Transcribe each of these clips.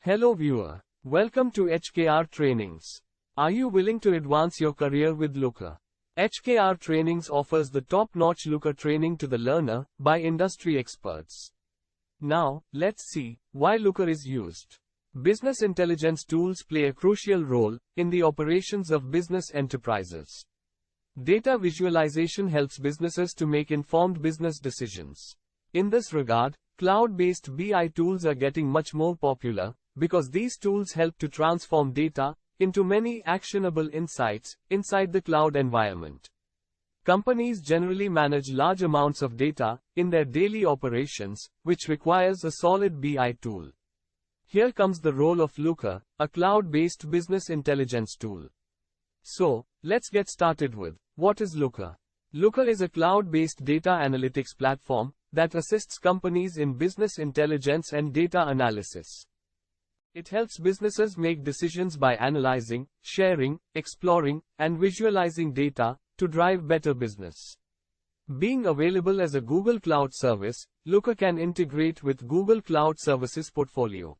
Hello viewer. Welcome to HKR Trainings. Are you willing to advance your career with Looker? HKR Trainings offers the top-notch Looker training to the learner by industry experts. Now, let's see why Looker is used. Business intelligence tools play a crucial role in the operations of business enterprises. Data visualization helps businesses to make informed business decisions. In this regard, cloud-based BI tools are getting much more popular, because these tools help to transform data into many actionable insights inside the cloud environment. Companies generally manage large amounts of data in their daily operations, which requires a solid BI tool. Here comes the role of Looker, a cloud-based business intelligence tool. So, let's get started with, what is Looker? Looker is a cloud-based data analytics platform that assists companies in business intelligence and data analysis. It helps businesses make decisions by analyzing, sharing, exploring, and visualizing data to drive better business. Being available as a Google Cloud service, Looker can integrate with Google Cloud Services portfolio.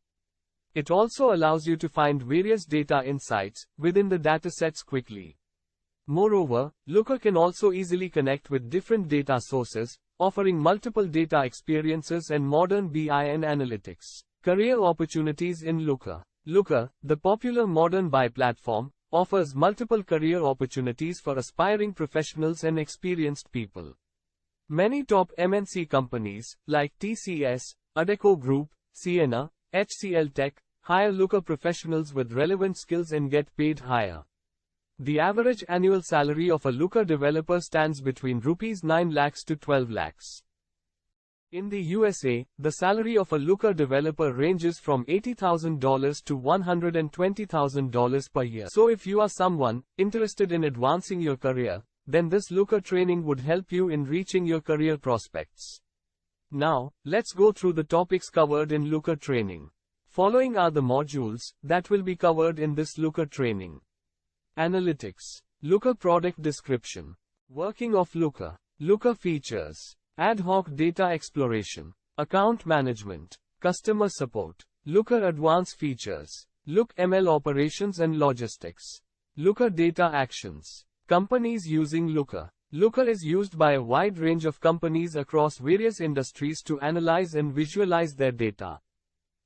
It also allows you to find various data insights within the datasets quickly. Moreover, Looker can also easily connect with different data sources, offering multiple data experiences and modern BI and analytics. Career opportunities in Looker. Looker, the popular modern BI platform, offers multiple career opportunities for aspiring professionals and experienced people. Many top MNC companies, like TCS, Adecco Group, Ciena, HCL Tech, hire Looker professionals with relevant skills and get paid higher. The average annual salary of a Looker developer stands between Rs 9 lakhs to 12 lakhs. In the USA, the salary of a Looker developer ranges from $80,000 to $120,000 per year. So if you are someone interested in advancing your career, then this Looker training would help you in reaching your career prospects. Now, let's go through the topics covered in Looker training. Following are the modules that will be covered in this Looker training. Analytics. Looker product description. Working of Looker. Looker features. Ad hoc data exploration. Account management. Customer support. Looker advanced features. Look ML operations and logistics. Looker data actions. Companies using Looker. Looker is used by a wide range of companies across various industries to analyze and visualize their data.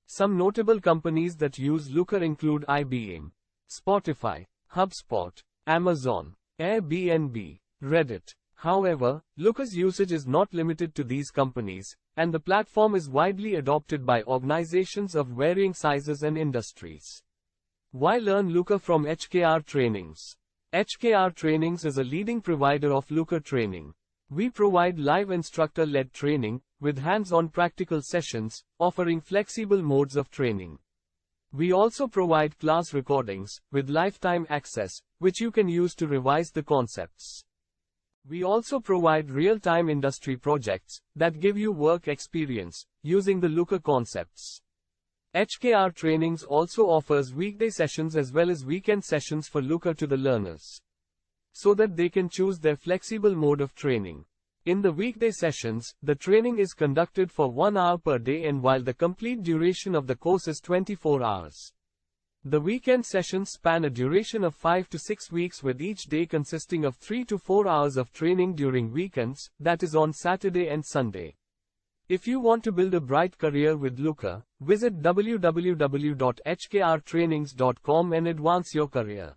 Some notable companies that use Looker include IBM, Spotify, HubSpot, Amazon, Airbnb, Reddit. However, Looker's usage is not limited to these companies, and the platform is widely adopted by organizations of varying sizes and industries. Why learn Looker from HKR Trainings? HKR Trainings is a leading provider of Looker training. We provide live instructor-led training, with hands-on practical sessions, offering flexible modes of training. We also provide class recordings, with lifetime access, which you can use to revise the concepts. We also provide real-time industry projects that give you work experience using the Looker concepts. HKR Trainings also offers weekday sessions as well as weekend sessions for Looker to the learners, so that they can choose their flexible mode of training. In the weekday sessions, the training is conducted for 1 hour per day, and while the complete duration of the course is 24 hours. The weekend sessions span a duration of 5 to 6 weeks, with each day consisting of 3 to 4 hours of training during weekends, that is on Saturday and Sunday. If you want to build a bright career with Looker, visit www.hkrtrainings.com and advance your career.